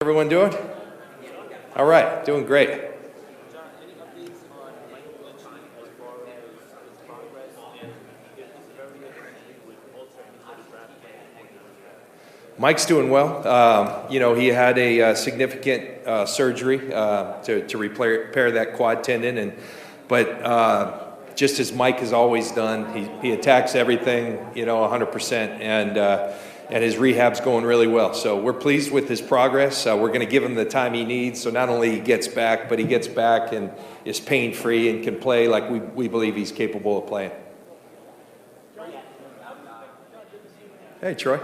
Everyone doing? All right, doing great. John, any updates on Mike Lynch as far as his progress and his very interesting with Ultra into the draft plan? Mike's doing well. He had a significant surgery to repair that quad tendon, but just as Mike has always done, he attacks everything 100%, and his rehab's going really well. So we're pleased with his progress. We're going to give him the time he needs, so not only he gets back, but he gets back and is pain-free and can play like we believe he's capable of playing. Hey, Troy.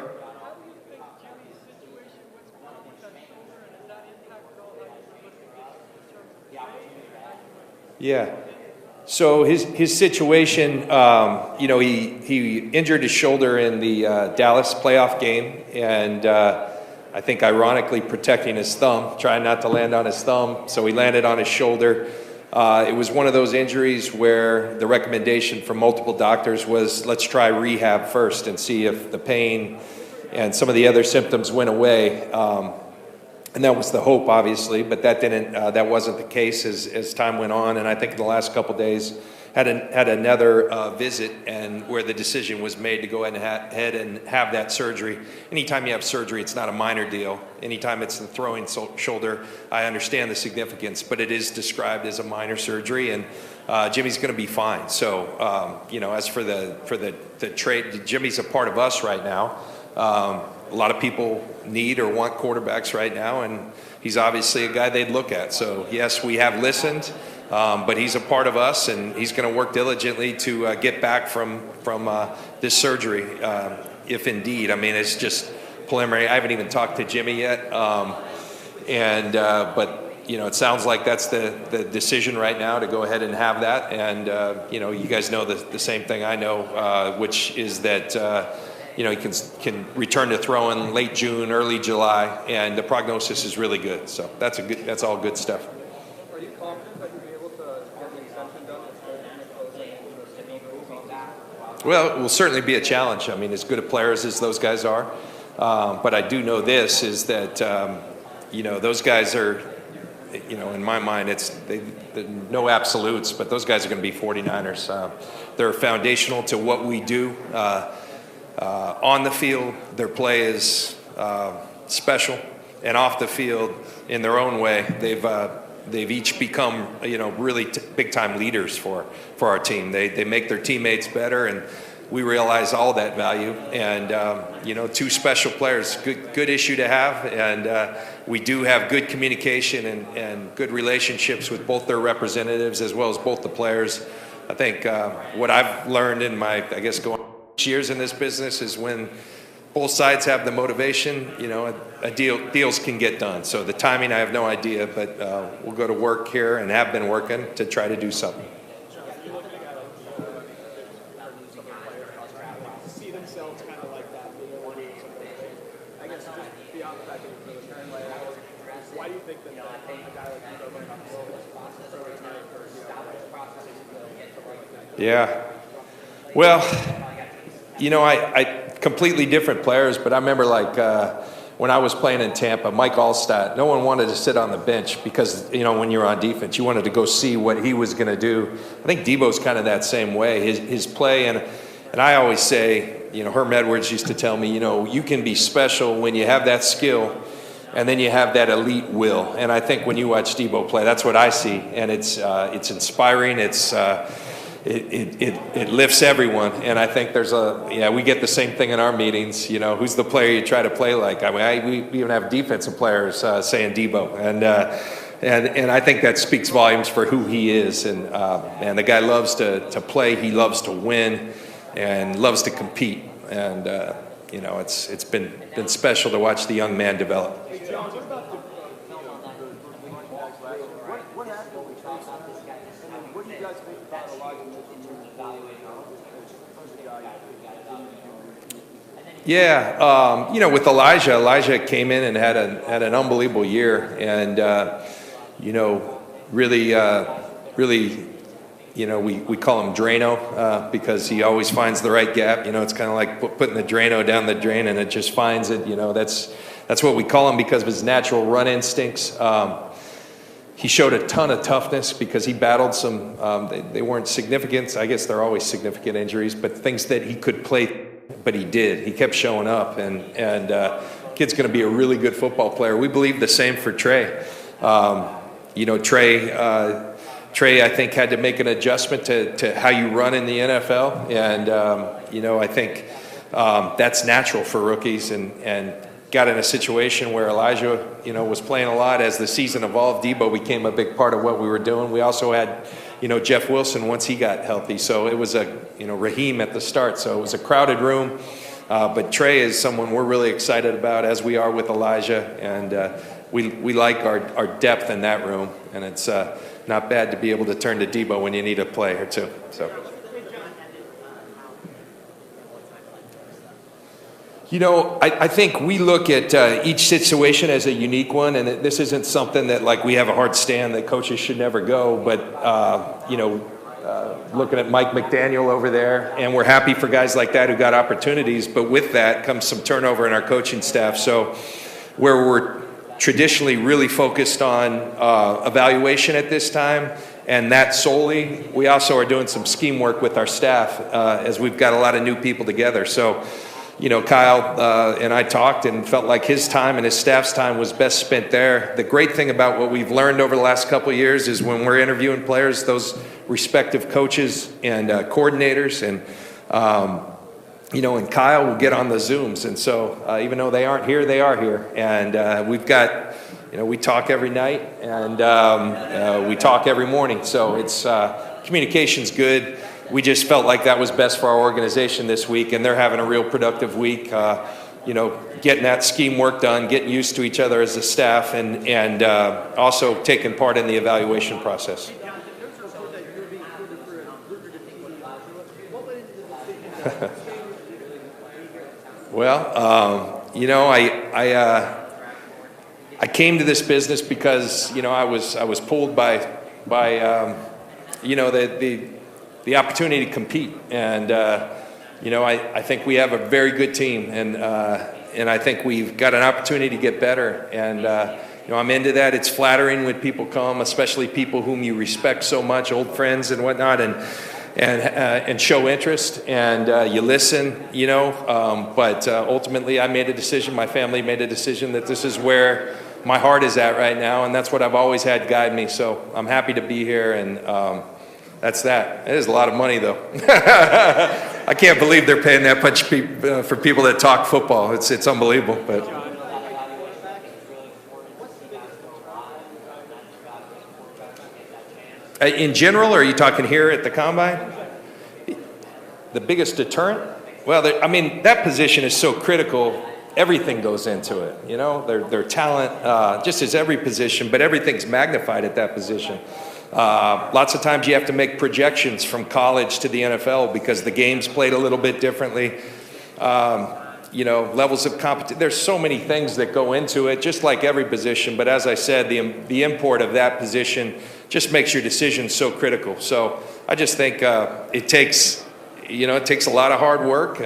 Yeah. So his situation, he injured his shoulder in the Dallas playoff game, and I think ironically protecting his thumb, trying not to land on his thumb, so he landed on his shoulder. It was one of those injuries where the recommendation from multiple doctors was, let's try rehab first and see if the pain and some of the other symptoms went away. And that was the hope, obviously, but that wasn't the case as time went on. And I think in the last couple of days had another visit, and where the decision was made to go ahead and have that surgery. Anytime you have surgery, it's not a minor deal. Anytime it's the throwing shoulder, I understand the significance, but it is described as a minor surgery, and Jimmy's going to be fine. So, as for the trade, Jimmy's a part of us right now. A lot of people need or want quarterbacks right now, and he's obviously a guy they'd look at. So, yes, we have listened, but he's a part of us, and he's going to work diligently to get back from this surgery, if indeed. I mean, it's just preliminary. I haven't even talked to Jimmy yet, but it sounds like that's the decision right now to go ahead and have that. And you guys know the same thing I know, which is that. He can return to throwing late June, early July, and the prognosis is really good. So that's all good stuff. Are you confident that you'll be able to get the extension done? Well, it will certainly be a challenge. I mean, as good a players as those guys are, but I do know this is that those guys are, in my mind, no absolutes, but those guys are going to be 49ers. They're foundational to what we do. On the field, their play is special, and off the field, in their own way, they've each become really big-time leaders for our team. They make their teammates better, and we realize all that value. And two special players, good issue to have, and we do have good communication and good relationships with both their representatives as well as both the players. I think what I've learned in my, going years in this business is when both sides have the motivation, deals can get done. So the timing, I have no idea, but we'll go to work here and have been working to try to do something. See themselves kind of like that. I guess just beyond the fact that you're the players, why do you think that a guy like Debo might not so retire for Yeah. Well, I completely different players, but I remember when I was playing in Tampa, Mike Allstott, no one wanted to sit on the bench because, when you're on defense, you wanted to go see what he was going to do. I think Debo's kind of that same way. His play, and I always say, Herm Edwards used to tell me, you can be special when you have that skill and then you have that elite will. And I think when you watch Debo play, that's what I see. And it's inspiring. It lifts everyone, and I think we get the same thing in our meetings. Who's the player you try to play like? I mean, we even have defensive players saying Debo, and I think that speaks volumes for who he is, and the guy loves to play, he loves to win, and loves to compete, and it's been special to watch the young man develop. What happened when we talked about this guy? What do you guys think about Elijah in terms of evaluating Yeah, with Elijah came in and had an unbelievable year, and really, we call him Drano because he always finds the right gap. It's kind of like putting the Drano down the drain and it just finds it. That's what we call him because of his natural run instincts. He showed a ton of toughness because he battled some, they weren't significant, I guess they're always significant injuries, but things that he could play, but he did. He kept showing up, and kid's going to be a really good football player. We believe the same for Trey. Trey, I think, had to make an adjustment to how you run in the NFL, and I think that's natural for rookies, and got in a situation where Elijah, was playing a lot. As the season evolved, Debo became a big part of what we were doing. We also had, Jeff Wilson once he got healthy. So it was Raheem at the start. So it was a crowded room. But Trey is someone we're really excited about, as we are with Elijah. And we like our depth in that room. And it's not bad to be able to turn to Debo when you need a play or two. So. I think we look at each situation as a unique one, and this isn't something that we have a hard stand that coaches should never go, but looking at Mike McDaniel over there, and we're happy for guys like that who got opportunities, but with that comes some turnover in our coaching staff. So where we're traditionally really focused on evaluation at this time, and that solely, we also are doing some scheme work with our staff as we've got a lot of new people together. So Kyle and I talked and felt like his time and his staff's time was best spent there. The great thing about what we've learned over the last couple of years is when we're interviewing players, those respective coaches and coordinators and Kyle will get on the Zooms. And so even though they aren't here, they are here. And we've got, we talk every night and we talk every morning. So it's communication's good. We just felt like that was best for our organization this week, and they're having a real productive week, getting that scheme work done, getting used to each other as a staff, and also taking part in the evaluation process. Well, I came to this business because, I was pulled by the opportunity to compete, and I think we have a very good team, and I think we've got an opportunity to get better, and I'm into that. It's flattering when people come, especially people whom you respect so much, old friends and whatnot, and show interest, and you listen, but ultimately I made a decision, my family made a decision that this is where my heart is at right now, and that's what I've always had guide me. So I'm happy to be here, and that's that. It is a lot of money, though. I can't believe they're paying that much for people that talk football. It's unbelievable. But in general, or are you talking here at the Combine? The biggest deterrent? Well, that position is so critical. Everything goes into it. Their talent, just as every position, but everything's magnified at that position. Lots of times you have to make projections from college to the NFL because the game's played a little bit differently. Levels of competition. There's so many things that go into it, just like every position. But as I said, the import of that position just makes your decision so critical. So I just think it takes a lot of hard work,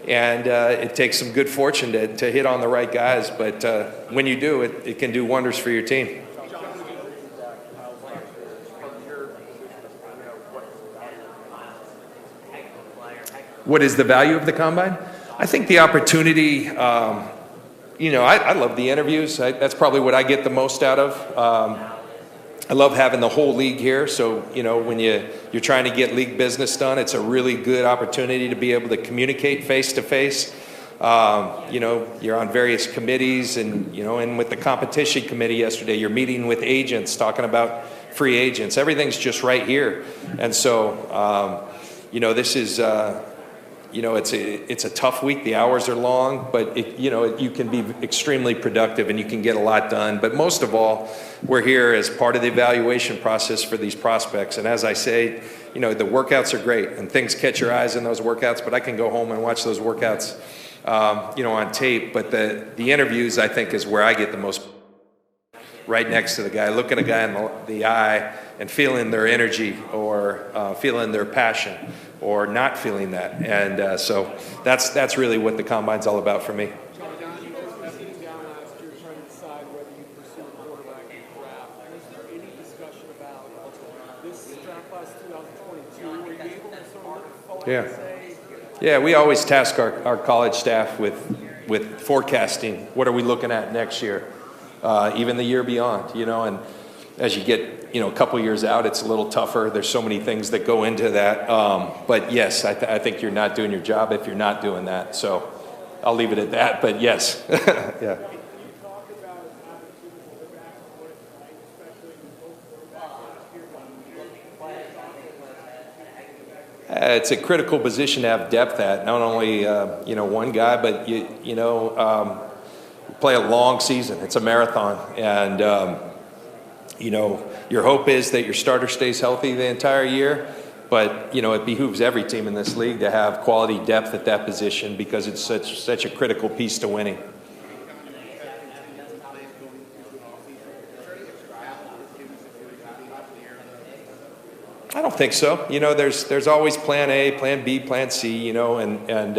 and it takes some good fortune to hit on the right guys. But when you do, it can do wonders for your team. What is the value of the Combine? I think the opportunity, I love the interviews. That's probably what I get the most out of. I love having the whole league here. So, when you're trying to get league business done, it's a really good opportunity to be able to communicate face to face. You're on various committees and with the competition committee yesterday, you're meeting with agents, talking about free agents. Everything's just right here. And so, this is, it's a tough week. The hours are long, but you can be extremely productive and you can get a lot done. But most of all, we're here as part of the evaluation process for these prospects. And as I say, the workouts are great and things catch your eyes in those workouts, but I can go home and watch those workouts, on tape. But the interviews, I think, is where I get the most right next to the guy, looking a guy in the eye and feeling their energy or feeling their passion or not feeling that. And so that's really what the Combine's all about for me. class of 2022, were you able to sort of look forward Yeah. and say, Yeah, we always task our college staff with forecasting. What are we looking at next year? Even the year beyond, and as you get, a couple years out, it's a little tougher. There's so many things that go into that. But yes, I think you're not doing your job if you're not doing that. So I'll leave it at that, but yes. Yeah. can you talk about having students in the backcourt, right, especially with both quarterbacks last year? It's a critical position to have depth at. Not only one guy, but you play a long season. It's a marathon, and your hope is that your starter stays healthy the entire year. But it behooves every team in this league to have quality depth at that position because it's such a critical piece to winning. I don't think so. There's always plan A, plan B, plan C, and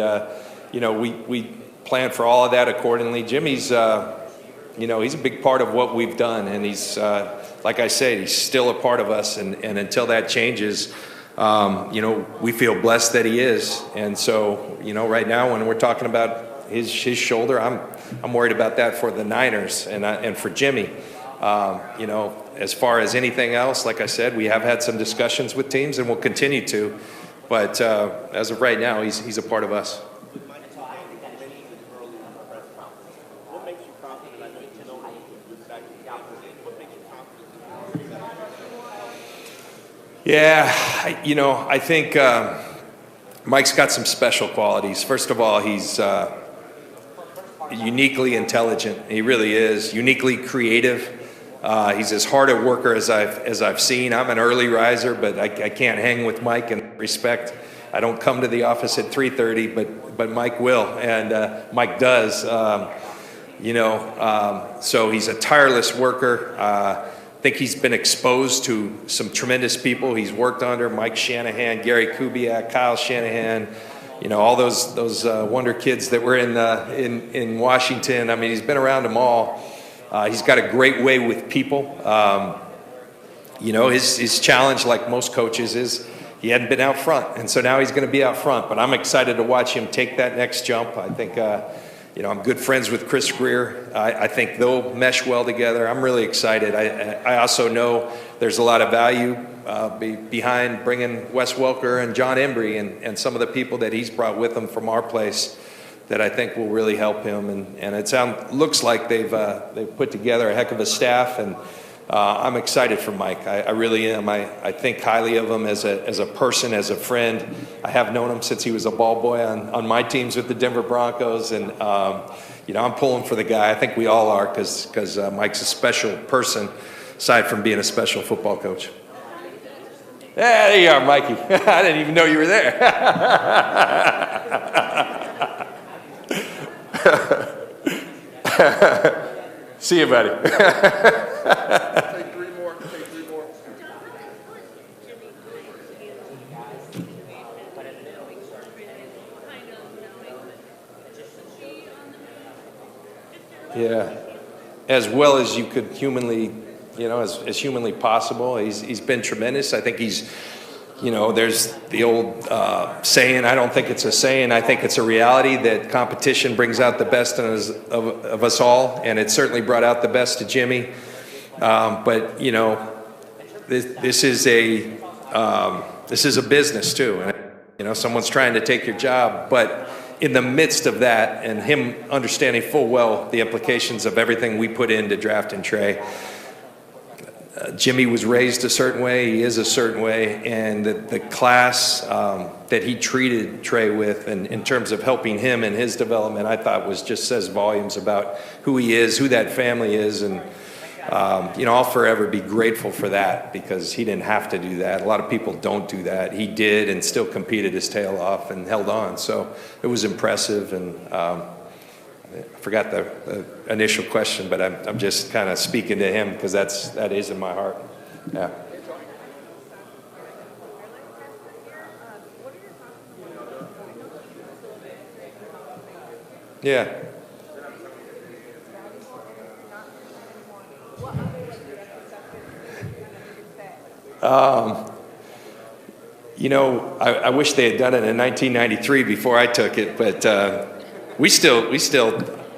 we plan for all of that accordingly. Jimmy's, he's a big part of what we've done, and he's, like I said, he's still a part of us, and until that changes, we feel blessed that he is. And so, right now when we're talking about his shoulder, I'm worried about that for the Niners and for Jimmy. As far as anything else, like I said, we have had some discussions with teams and we'll continue to. But as of right now, he's a part of us. What makes you confident? I know you know back to the opposite. What makes you confident? Yeah, I think Mike's got some special qualities. First of all, he's uniquely intelligent. He really is. Uniquely creative. He's as hard a worker as I've seen. I'm an early riser, but I can't hang with Mike in respect. I don't come to the office at 3:30, but Mike will, and Mike does. So he's a tireless worker. I think he's been exposed to some tremendous people he's worked under: Mike Shanahan, Gary Kubiak, Kyle Shanahan. All those wonder kids that were in Washington. I mean, he's been around them all. He's got a great way with people. His challenge, like most coaches, is he hadn't been out front, and so now he's going to be out front. But I'm excited to watch him take that next jump. I think, I'm good friends with Chris Greer. I think they'll mesh well together. I'm really excited. I also know there's a lot of value behind bringing Wes Welker and John Embry and some of the people that he's brought with him from our place that I think will really help him. And it looks like they've put together a heck of a staff, and I'm excited for Mike. I really am. I think highly of him as a person, as a friend. I have known him since he was a ball boy on my teams with the Denver Broncos, and I'm pulling for the guy. I think we all are because Mike's a special person, aside from being a special football coach. Yeah, there you are, Mikey. I didn't even know you were there. See you, buddy. Take three more. Yeah, as well as you could humanly, as humanly possible. He's been tremendous. I think he's, there's the old saying, I don't think it's a saying, I think it's a reality, that competition brings out the best of us all, and it certainly brought out the best of Jimmy. But this is a business too, and someone's trying to take your job, but in the midst of that, and him understanding full well the implications of everything we put into drafting Trey, Jimmy was raised a certain way, he is a certain way, and the class that he treated Trey with, and in terms of helping him in his development, I thought says volumes about who he is, who that family is, and I'll forever be grateful for that, because he didn't have to do that. A lot of people don't do that. He did, and still competed his tail off and held on. So it was impressive, and I forgot the initial question, but I'm just kind of speaking to him because that is in my heart. Yeah. Yeah. You know, I wish they had done it in 1993 before I took it, but we still,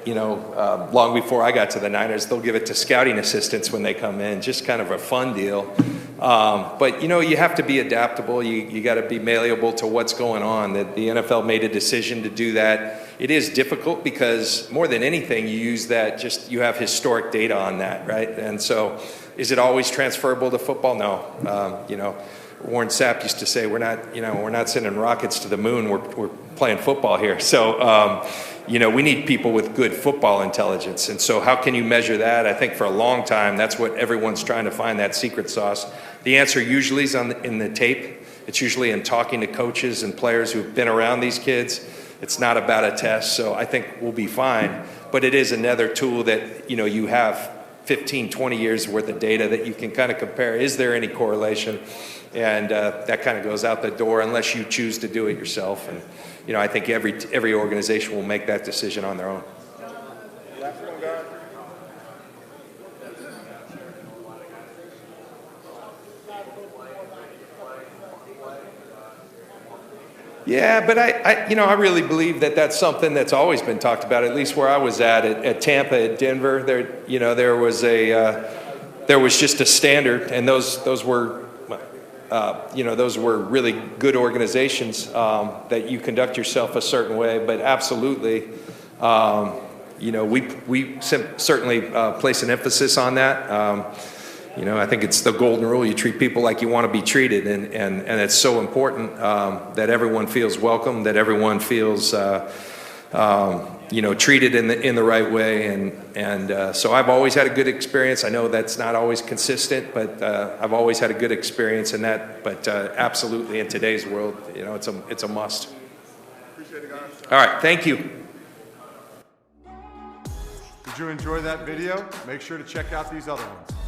you know, long before I got to the Niners, they'll give it to scouting assistants when they come in, just kind of a fun deal. But, you know, you have to be adaptable. You got to be malleable to what's going on. The NFL made a decision to do that. It is difficult because more than anything, you use that, just you have historic data on that, right? And so is it always transferable to football? No. You know, Warren Sapp used to say, we're not sending rockets to the moon. We're playing football here. So, you know, we need people with good football intelligence. And so how can you measure that? I think for a long time, that's what everyone's trying to find, that secret sauce. The answer usually is in the tape. It's usually in talking to coaches and players who've been around these kids. It's not about a test. So I think we'll be fine. But it is another tool that, you know, you have 15, 20 years worth of data that you can kind of compare. Is there any correlation? And that kind of goes out the door unless you choose to do it yourself. And, you know, I think every organization will make that decision on their own. Last one, guys. Yeah, but I really believe that that's something that's always been talked about. At least where I was at Tampa, at Denver, there was just a standard, and those were really good organizations that you conduct yourself a certain way. But absolutely, you know, we certainly place an emphasis on that. You know, I think it's the golden rule. You treat people like you want to be treated, and it's so important that everyone feels welcome, that everyone feels you know, treated in the right way. And so I've always had a good experience. I know that's not always consistent, but I've always had a good experience in that. But absolutely, in today's world, you know, it's a must. Appreciate it, guys. All right, thank you. Did you enjoy that video? Make sure to check out these other ones.